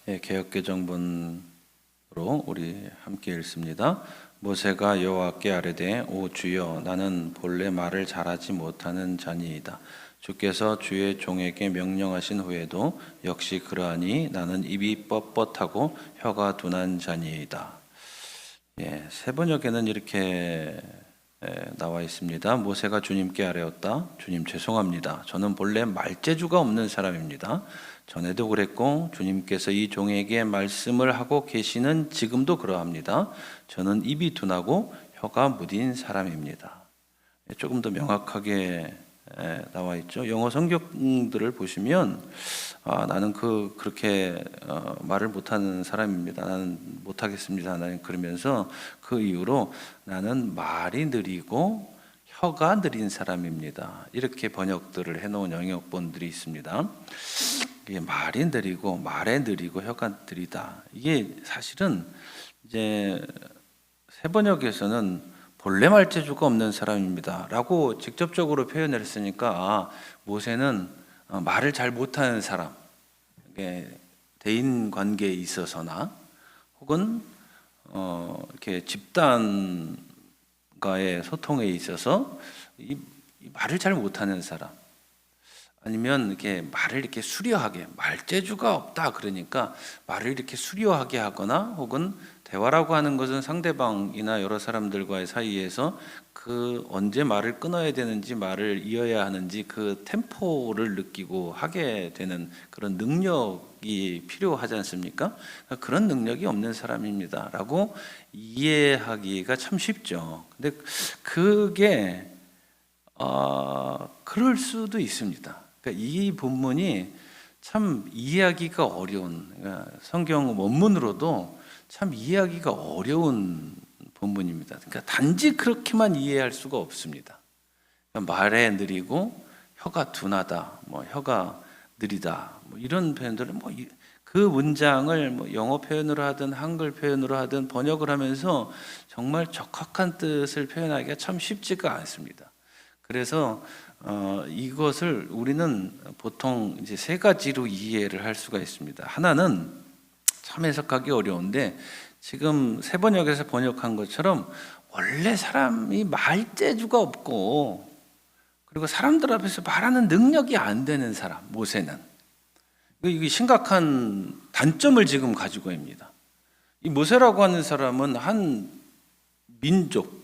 예, 개역개정본으로 우리 함께 읽습니다. 모세가 여호와께 아뢰되 오 주여 나는 본래 말을 잘하지 못하는 자니이다. 주께서 주의 종에게 명령하신 후에도 역시 그러하니 나는 입이 뻣뻣하고 혀가 둔한 자니이다. 예, 세 번역에는 이렇게 나와 있습니다. 모세가 주님께 아뢰었다. 주님 죄송합니다. 저는 본래 말재주가 없는 사람입니다. 전에도 그랬고 주님께서 이 종에게 말씀을 하고 계시는 지금도 그러합니다. 저는 입이 둔하고 혀가 무딘 사람입니다. 조금 더 명확하게 나와 있죠. 영어 성경들을 보시면 나는 그렇게 말을 못하는 사람입니다. 나는 못하겠습니다. 나는 그러면서 그 이후로 나는 말이 느리고 혀가 느린 사람입니다. 이렇게 번역들을 해놓은 영역본들이 있습니다. 이게 말이 느리고 말에 느리고 혀가 느리다. 이게 사실은 이제 세 번역에서는 본래 말재주가 없는 사람입니다라고 직접적으로 표현을 했으니까 모세는 말을 잘 못하는 사람, 대인 관계에 있어서나 혹은 이렇게 집단과의 소통에 있어서 이 말을 잘 못하는 사람. 아니면 이렇게 말을 이렇게 수려하게 말재주가 없다 그러니까 말을 이렇게 수려하게 하거나 혹은 대화라고 하는 것은 상대방이나 여러 사람들과의 사이에서 그 언제 말을 끊어야 되는지 말을 이어야 하는지 그 템포를 느끼고 하게 되는 그런 능력이 필요하지 않습니까? 그런 능력이 없는 사람입니다 라고 이해하기가 참 쉽죠. 근데 그게 그럴 수도 있습니다. 그러니까 이 본문이 참 이해하기가 어려운, 그러니까 성경 원문으로도 참 이해하기가 어려운 본문입니다. 그러니까 단지 그렇게만 이해할 수가 없습니다. 그러니까 말에 느리고 혀가 둔하다, 혀가 느리다, 이런 표현들은 그 문장을 영어 표현으로 하든 한글 표현으로 하든 번역을 하면서 정말 적확한 뜻을 표현하기가 참 쉽지가 않습니다. 그래서 이것을 우리는 보통 이제 세 가지로 이해를 할 수가 있습니다. 하나는 참 해석하기 어려운데 지금 세 번역에서 번역한 것처럼 원래 사람이 말재주가 없고 그리고 사람들 앞에서 말하는 능력이 안 되는 사람, 모세는 이게 심각한 단점을 지금 가지고 있습니다. 이 모세라고 하는 사람은 한 민족,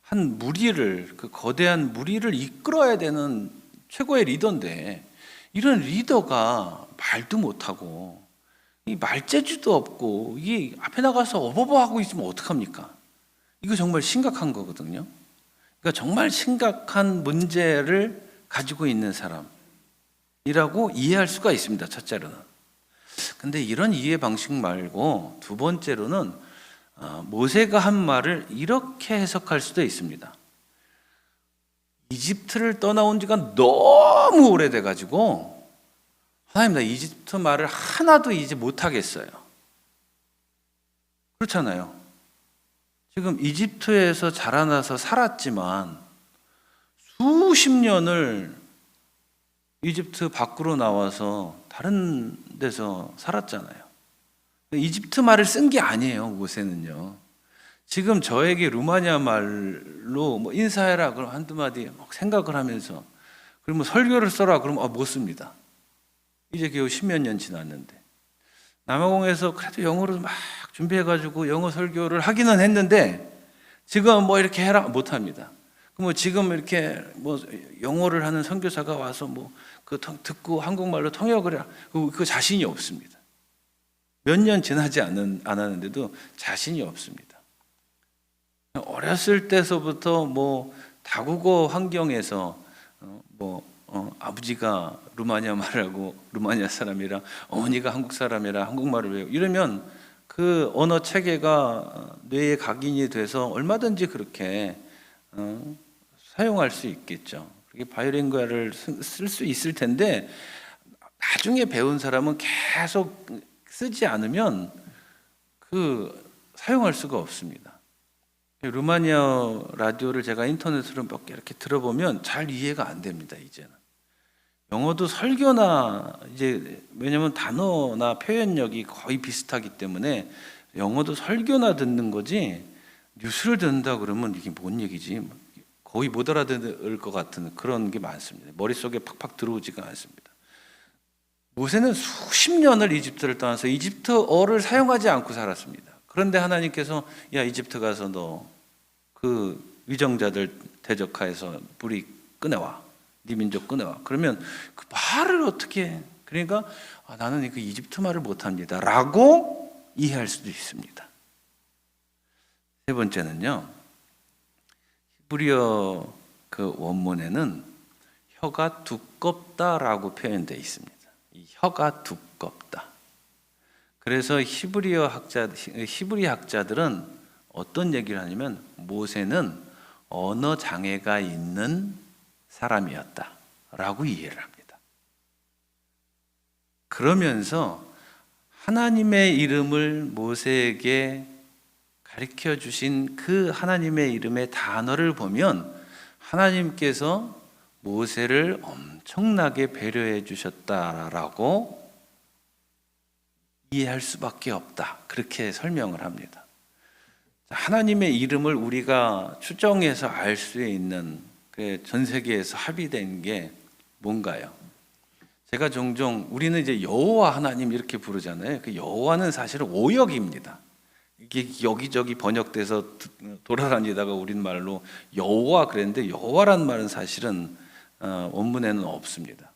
한 무리를, 그 거대한 무리를 이끌어야 되는 최고의 리더인데 이런 리더가 말도 못하고 이 말재주도 없고 이 앞에 나가서 어버버 하고 있으면 어떡합니까? 이거 정말 심각한 거거든요. 그러니까 정말 심각한 문제를 가지고 있는 사람이라고 이해할 수가 있습니다. 첫째로는. 근데 이런 이해 방식 말고 두 번째로는 모세가 한 말을 이렇게 해석할 수도 있습니다. 이집트를 떠나온 지가 너무 오래돼 가지고 하나님 나 이집트 말을 하나도 이제 못하겠어요. 그렇잖아요. 지금 이집트에서 자라나서 살았지만 수십 년을 이집트 밖으로 나와서 다른 데서 살았잖아요. 이집트 말을 쓴 게 아니에요, 모세는요. 지금 저에게 루마니아 말로 인사해라 그럼 한두 마디 생각을 하면서 그러면 설교를 써라 그러면 못 씁니다. 이제 겨우 10몇 년 지났는데 남아공에서 그래도 영어로 막 준비해가지고 영어 설교를 하기는 했는데 지금 이렇게 해라 못합니다. 그럼 지금 이렇게 영어를 하는 선교사가 와서 그 듣고 한국말로 통역을 해라 그 자신이 없습니다. 몇 년 지나지 않았는데도 자신이 없습니다. 어렸을 때서부터 다국어 환경에서 아버지가 루마니아 말하고 루마니아 사람이라 어머니가 한국 사람이라 한국말을 배우고 이러면 그 언어 체계가 뇌에 각인이 돼서 얼마든지 그렇게 사용할 수 있겠죠. 그게 바이링구얼을 쓸 수 있을 텐데 나중에 배운 사람은 계속 쓰지 않으면 사용할 수가 없습니다. 루마니아 라디오를 제가 인터넷으로 몇 개 이렇게 들어보면 잘 이해가 안 됩니다, 이제는. 영어도 설교나 이제 왜냐면 단어나 표현력이 거의 비슷하기 때문에 영어도 설교나 듣는 거지 뉴스를 듣는다 그러면 이게 뭔 얘기지? 거의 못 알아들을 것 같은 그런 게 많습니다. 머릿속에 팍팍 들어오지가 않습니다. 모세는 수십 년을 이집트를 떠나서 이집트어를 사용하지 않고 살았습니다. 그런데 하나님께서 야 이집트 가서 너 그 위정자들 대적하여서 뿌리 꺼내와. 네 민족 꺼내와. 그러면 그 말을 어떻게 해? 그러니까 나는 그 이집트 말을 못합니다 라고 이해할 수도 있습니다. 세 번째는요, 히브리어 그 원문에는 혀가 두껍다라고 표현되어 있습니다. 이 혀가 두껍다. 그래서 히브리 학자들은 어떤 얘기를 하냐면 모세는 언어 장애가 있는 사람이었다라고 이해를 합니다. 그러면서 하나님의 이름을 모세에게 가르쳐 주신 그 하나님의 이름의 단어를 보면 하나님께서 모세를 엄청나게 배려해 주셨다라고 이해할 수밖에 없다. 그렇게 설명을 합니다. 하나님의 이름을 우리가 추정해서 알 수 있는 전 세계에서 합의된 게 뭔가요? 제가 종종 우리는 이제 여호와 하나님 이렇게 부르잖아요. 그 여호와는 사실은 오역입니다. 이게 여기저기 번역돼서 돌아다니다가 우리말로 여호와 그랬는데 여호와란 말은 사실은 원문에는 없습니다.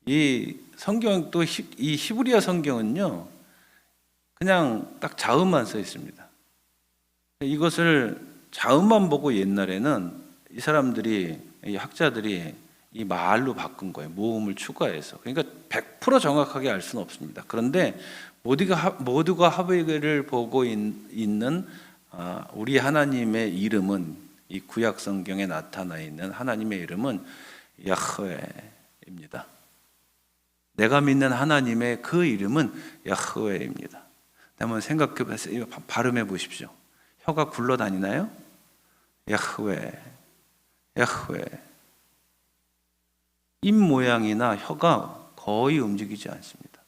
이 성경 또 이 히브리어 성경은요 그냥 딱 자음만 써 있습니다. 이것을 자음만 보고 옛날에는 이 사람들이 이 학자들이 이 말로 바꾼 거예요. 모음을 추가해서. 그러니까 100% 정확하게 알 수는 없습니다. 그런데 모두가 합의를 보고 있는 우리 하나님의 이름은 이 구약 성경에 나타나 있는 하나님의 이름은 야흐웨입니다. 내가 믿는 하나님의 그 이름은 야흐웨입니다. 한번 생각해 보세요. 발음해 보십시오. 혀가 굴러다니나요? 야흐웨, 야흐웨. 입 모양이나 혀가 거의 움직이지 않습니다.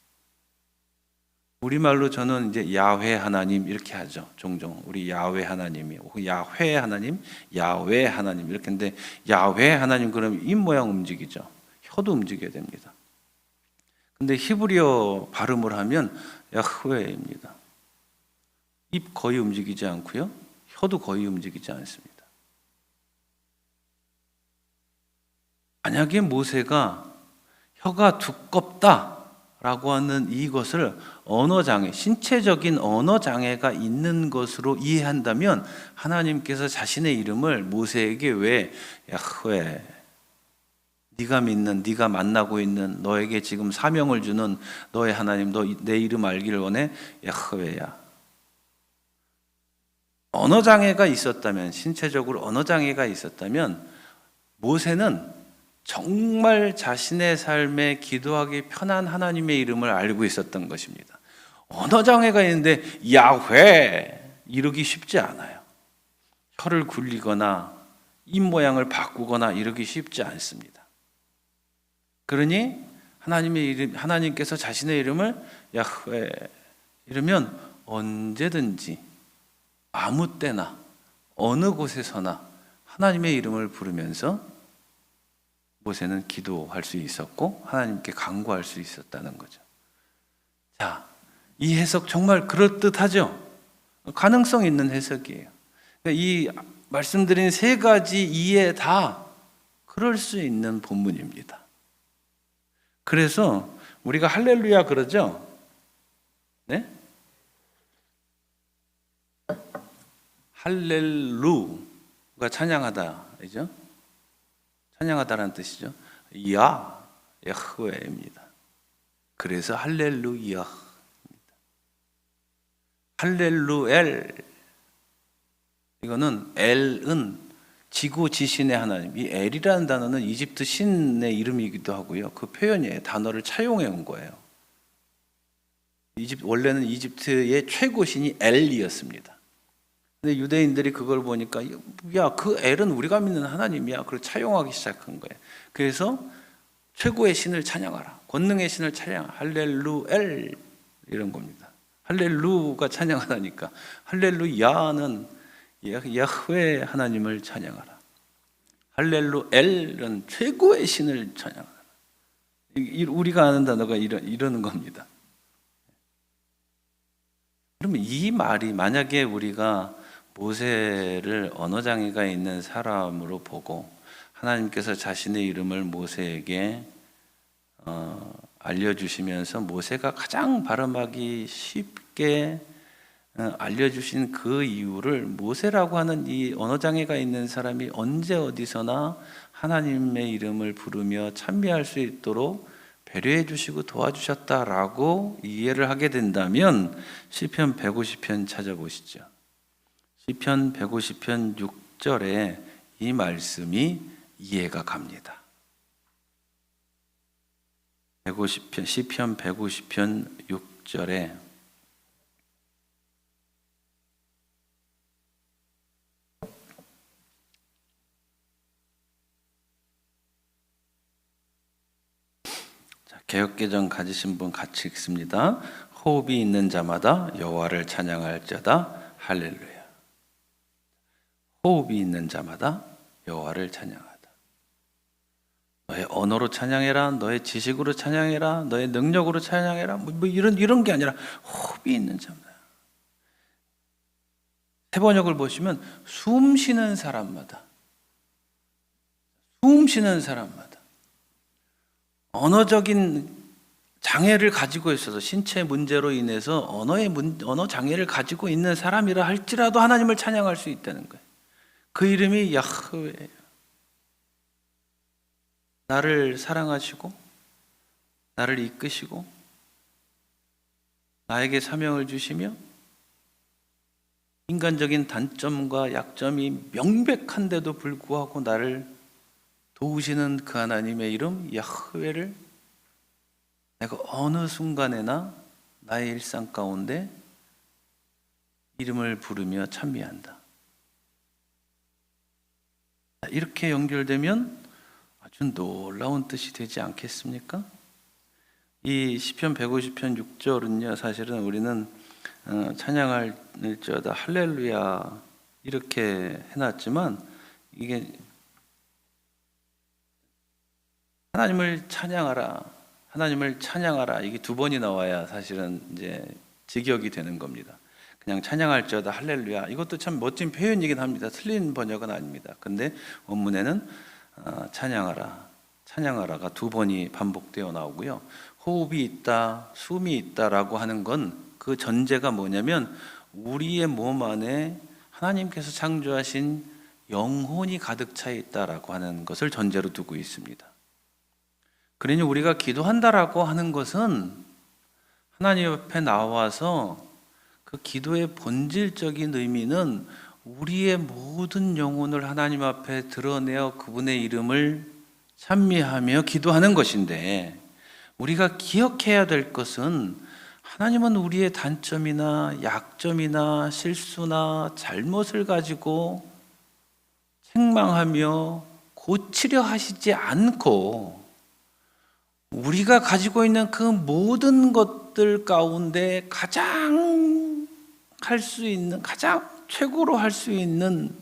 우리말로 저는 이제 야훼 하나님 이렇게 하죠. 종종 우리 야훼 하나님이 야훼 하나님, 야훼 하나님 이렇게 했는데 야훼 하나님 그러면 입 모양 움직이죠. 혀도 움직여야 됩니다. 근데 히브리어 발음을 하면 야흐웨입니다. 입 거의 움직이지 않고요. 혀도 거의 움직이지 않습니다. 만약에 모세가 혀가 두껍다라고 하는 이것을 언어장애, 신체적인 언어장애가 있는 것으로 이해한다면 하나님께서 자신의 이름을 모세에게 왜 야흐웨, 네가 믿는, 네가 만나고 있는 너에게 지금 사명을 주는 너의 하나님, 너 내 이름 알기를 원해 야흐웨야. 언어장애가 있었다면, 신체적으로 언어장애가 있었다면 모세는 정말 자신의 삶에 기도하기 편한 하나님의 이름을 알고 있었던 것입니다. 언어장애가 있는데 야훼 이러기 쉽지 않아요. 혀를 굴리거나 입 모양을 바꾸거나 이러기 쉽지 않습니다. 그러니 하나님께서 자신의 이름을 야훼 이러면 언제든지 아무 때나 어느 곳에서나 하나님의 이름을 부르면서 모세는 기도할 수 있었고 하나님께 간구할 수 있었다는 거죠. 자, 이 해석 정말 그럴듯하죠? 가능성 있는 해석이에요. 그러니까 이 말씀드린 세 가지 이해 다 그럴 수 있는 본문입니다. 그래서 우리가 할렐루야 그러죠? 네? 할렐루가 찬양하다, 그죠? 찬양하다라는 뜻이죠. 야흐웨입니다. 그래서 할렐루야입니다. 할렐루엘, 이거는 엘은 지고지신의 하나님. 이 엘이라는 단어는 이집트 신의 이름이기도 하고요. 그 표현이에요. 단어를 차용해 온 거예요. 원래는 이집트의 최고 신이 엘이었습니다. 근데 유대인들이 그걸 보니까 야, 그 엘은 우리가 믿는 하나님이야. 그걸 차용하기 시작한 거예요. 그래서 최고의 신을 찬양하라. 권능의 신을 찬양. 할렐루엘 이런 겁니다. 할렐루가 찬양하다니까 할렐루야는 야흐웨 하나님을 찬양하라. 할렐루엘은 최고의 신을 찬양하라. 우리가 아는 단어가 이러는 겁니다. 그러면 이 말이 만약에 우리가 모세를 언어장애가 있는 사람으로 보고 하나님께서 자신의 이름을 모세에게 알려주시면서 모세가 가장 발음하기 쉽게 알려주신 그 이유를 모세라고 하는 이 언어장애가 있는 사람이 언제 어디서나 하나님의 이름을 부르며 찬미할 수 있도록 배려해 주시고 도와주셨다라고 이해를 하게 된다면 시편 150편 찾아보시죠. 시편 150편 6절에 이 말씀이 이해가 갑니다. 시편 150편 6절에 개역개정 가지신 분 같이 읽습니다. 호흡이 있는 자마다 여호와를 찬양할지어다. 할렐루야. 호흡이 있는 자마다 여호와를 찬양하다. 너의 언어로 찬양해라, 너의 지식으로 찬양해라, 너의 능력으로 찬양해라, 뭐 이런 게 아니라 호흡이 있는 자마다. 세번역을 보시면 숨 쉬는 사람마다 언어적인 장애를 가지고 있어서 신체 문제로 인해서 언어 장애를 가지고 있는 사람이라 할지라도 하나님을 찬양할 수 있다는 거예요. 그 이름이 야흐웨예요. 나를 사랑하시고 나를 이끄시고 나에게 사명을 주시며 인간적인 단점과 약점이 명백한데도 불구하고 나를 도우시는 그 하나님의 이름 야흐웨를 내가 어느 순간에나 나의 일상 가운데 이름을 부르며 찬미한다. 이렇게 연결되면 아주 놀라운 뜻이 되지 않겠습니까? 이 시편 150편 6절은요, 사실은 우리는 찬양할지어다 할렐루야 이렇게 해놨지만 이게 하나님을 찬양하라 이게 두 번이 나와야 사실은 이제 직역이 되는 겁니다. 그냥 찬양할지어다 할렐루야 이것도 참 멋진 표현이긴 합니다. 틀린 번역은 아닙니다. 근데 원문에는 찬양하라가 두 번이 반복되어 나오고요. 호흡이 있다, 숨이 있다라고 하는 건 그 전제가 뭐냐면 우리의 몸 안에 하나님께서 창조하신 영혼이 가득 차 있다라고 하는 것을 전제로 두고 있습니다. 그러니 우리가 기도한다라고 하는 것은 하나님 앞에 나와서 그 기도의 본질적인 의미는 우리의 모든 영혼을 하나님 앞에 드러내어 그분의 이름을 찬미하며 기도하는 것인데, 우리가 기억해야 될 것은 하나님은 우리의 단점이나 약점이나 실수나 잘못을 가지고 책망하며 고치려 하시지 않고 우리가 가지고 있는 그 모든 것들 가운데 가장 최고로 할 수 있는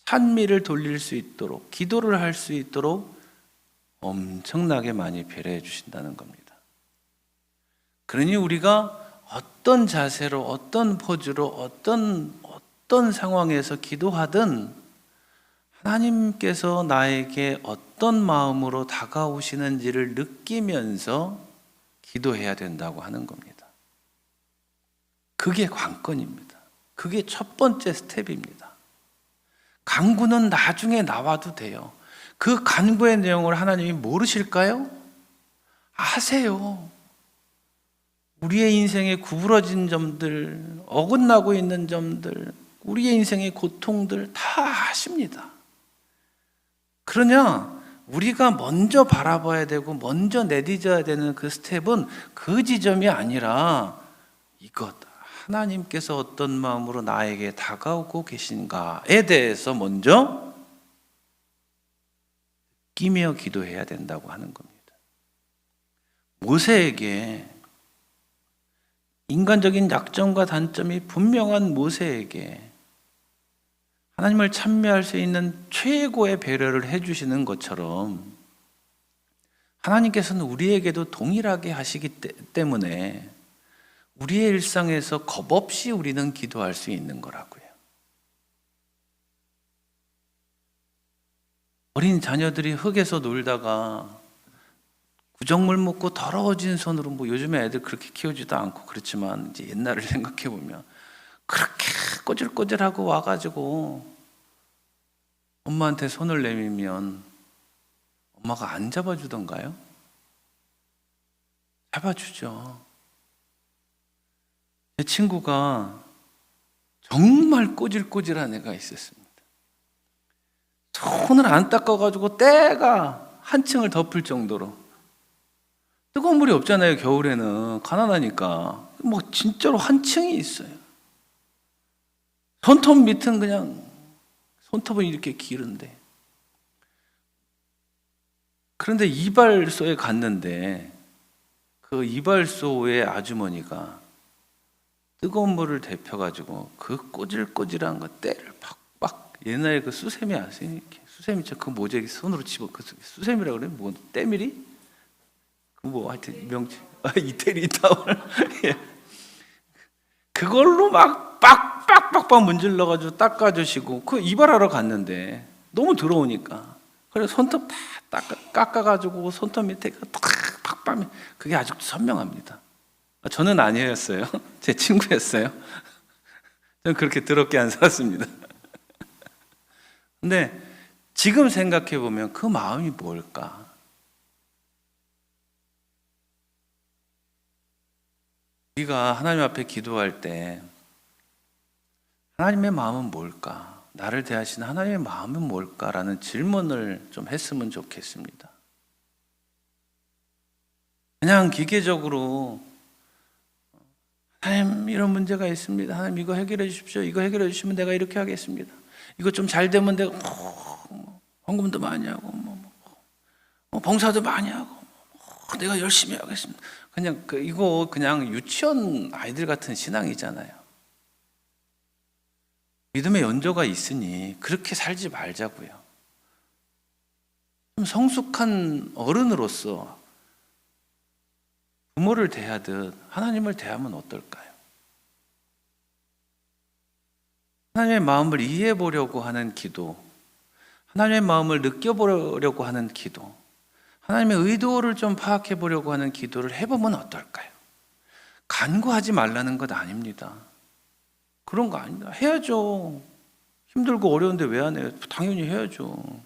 찬미를 돌릴 수 있도록, 기도를 할 수 있도록 엄청나게 많이 배려해 주신다는 겁니다. 그러니 우리가 어떤 자세로, 어떤 포즈로, 어떤 상황에서 기도하든 하나님께서 나에게 어떤 마음으로 다가오시는지를 느끼면서 기도해야 된다고 하는 겁니다. 그게 관건입니다. 그게 첫 번째 스텝입니다. 간구는 나중에 나와도 돼요. 그 간구의 내용을 하나님이 모르실까요? 아세요. 우리의 인생에 구부러진 점들, 어긋나고 있는 점들, 우리의 인생의 고통들 다 아십니다. 그러냐, 우리가 먼저 바라봐야 되고 먼저 내딛어야 되는 그 스텝은 그 지점이 아니라 이것, 하나님께서 어떤 마음으로 나에게 다가오고 계신가에 대해서 먼저 끼며 기도해야 된다고 하는 겁니다. 모세에게 인간적인 약점과 단점이 분명한 모세에게 하나님을 찬미할 수 있는 최고의 배려를 해주시는 것처럼 하나님께서는 우리에게도 동일하게 하시기 때문에 우리의 일상에서 겁없이 우리는 기도할 수 있는 거라고요. 어린 자녀들이 흙에서 놀다가 구정물 묻고 더러워진 손으로, 뭐 요즘에 애들 그렇게 키우지도 않고 그렇지만 이제 옛날을 생각해 보면 그렇게 꼬질꼬질하고 와가지고 엄마한테 손을 내밀면 엄마가 안 잡아주던가요? 잡아주죠. 제 친구가 정말 꼬질꼬질한 애가 있었습니다. 손을 안 닦아가지고 때가 한층을 덮을 정도로. 뜨거운 물이 없잖아요, 겨울에는. 가난하니까. 뭐 진짜로 한층이 있어요. 손톱 밑은 그냥 손톱은 이렇게 기른데. 그런데 이발소에 갔는데 그 이발소의 아주머니가 뜨거운 물을 데펴가지고 그 꼬질꼬질한 거 때를 팍팍, 옛날에 그 수세미 아세요? 수세미처럼 그 모재기 손으로 집어, 그 수세미라고 그래요? 뭐 때밀이? 그 뭐 하여튼 명칭, 이태리 타월. 예. 그걸로 막 빡빡빡빡 문질러가지고 닦아주시고, 그 이발하러 갔는데 너무 더러우니까 그래서 손톱 다 깎아가지고 손톱 밑에 팍팍, 그게 아주 선명합니다. 저는 아니었어요. 제 친구였어요. 저는 그렇게 더럽게 안 살았습니다. 근데 지금 생각해 보면 그 마음이 뭘까? 우리가 하나님 앞에 기도할 때 하나님의 마음은 뭘까? 나를 대하시는 하나님의 마음은 뭘까라는 질문을 좀 했으면 좋겠습니다. 그냥 기계적으로 하나님 이런 문제가 있습니다. 하나님 이거 해결해 주십시오. 이거 해결해 주시면 내가 이렇게 하겠습니다. 이거 좀 잘 되면 내가 헌금도 많이 하고 봉사도 많이 하고 내가 열심히 하겠습니다. 그냥 이거 그냥 유치원 아이들 같은 신앙이잖아요. 믿음의 연조가 있으니 그렇게 살지 말자고요. 좀 성숙한 어른으로서 부모를 대하듯 하나님을 대하면 어떨까요? 하나님의 마음을 이해해 보려고 하는 기도, 하나님의 마음을 느껴보려고 하는 기도, 하나님의 의도를 좀 파악해 보려고 하는 기도를 해보면 어떨까요? 간구하지 말라는 것 아닙니다. 그런 거 아닙니다. 해야죠. 힘들고 어려운데 왜 안 해요? 당연히 해야죠.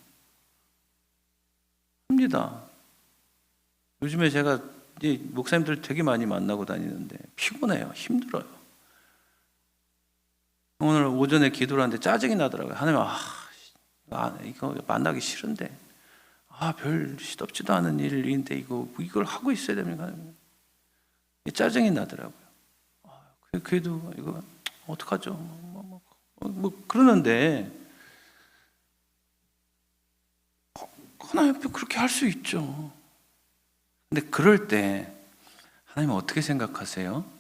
합니다. 요즘에 제가 목사님들 되게 많이 만나고 다니는데 피곤해요. 힘들어요. 오늘 오전에 기도를 하는데 짜증이 나더라고요. 하나님, 이거 만나기 싫은데, 별 시덥지도 않은 일인데 이걸 하고 있어야 됩니까? 짜증이 나더라고요. 그래도 이거 어떡하죠? 그러는데 하나님 앞에 그렇게 할 수 있죠. 근데 그럴 때 하나님은 어떻게 생각하세요?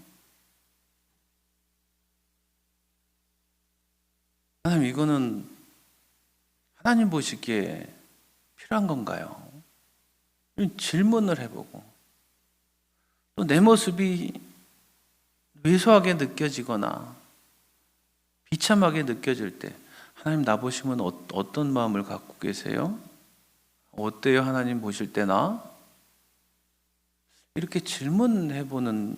하나님, 이거는 하나님 보시기에 필요한 건가요? 질문을 해보고, 또 내 모습이 왜소하게 느껴지거나 비참하게 느껴질 때 하나님 나 보시면 어떤 마음을 갖고 계세요? 어때요? 하나님 보실 때 나? 이렇게 질문해보는,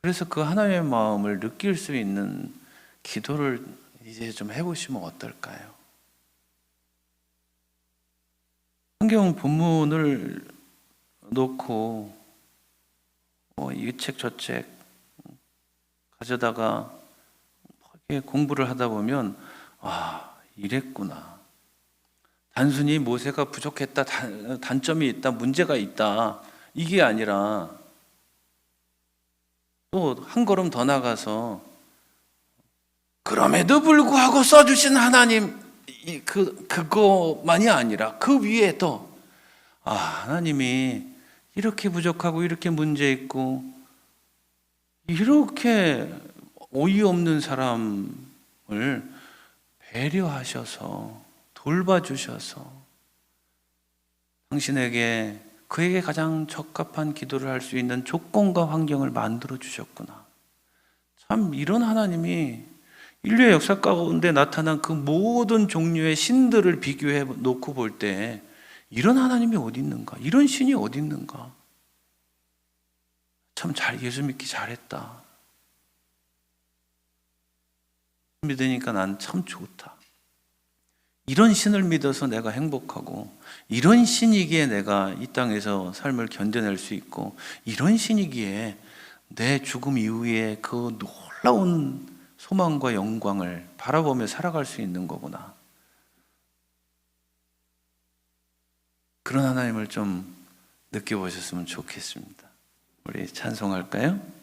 그래서 그 하나님의 마음을 느낄 수 있는 기도를 이제 좀 해보시면 어떨까요? 성경 본문을 놓고 이 책 저 책 가져다가 공부를 하다 보면 이랬구나. 단순히 모세가 부족했다, 단점이 있다, 문제가 있다, 이게 아니라 또 한 걸음 더 나가서 그럼에도 불구하고 써주신 하나님, 그거만이 아니라 그 위에 또 하나님이 이렇게 부족하고 이렇게 문제 있고 이렇게 어이없는 사람을 배려하셔서 돌봐주셔서 당신에게 그에게 가장 적합한 기도를 할 수 있는 조건과 환경을 만들어 주셨구나. 참 이런 하나님이 인류의 역사 가운데 나타난 그 모든 종류의 신들을 비교해 놓고 볼 때 이런 하나님이 어디 있는가? 이런 신이 어디 있는가? 참 예수 믿기 잘했다. 믿으니까 난 참 좋다. 이런 신을 믿어서 내가 행복하고 이런 신이기에 내가 이 땅에서 삶을 견뎌낼 수 있고 이런 신이기에 내 죽음 이후에 그 놀라운 소망과 영광을 바라보며 살아갈 수 있는 거구나. 그런 하나님을 좀 느껴보셨으면 좋겠습니다. 우리 찬송할까요?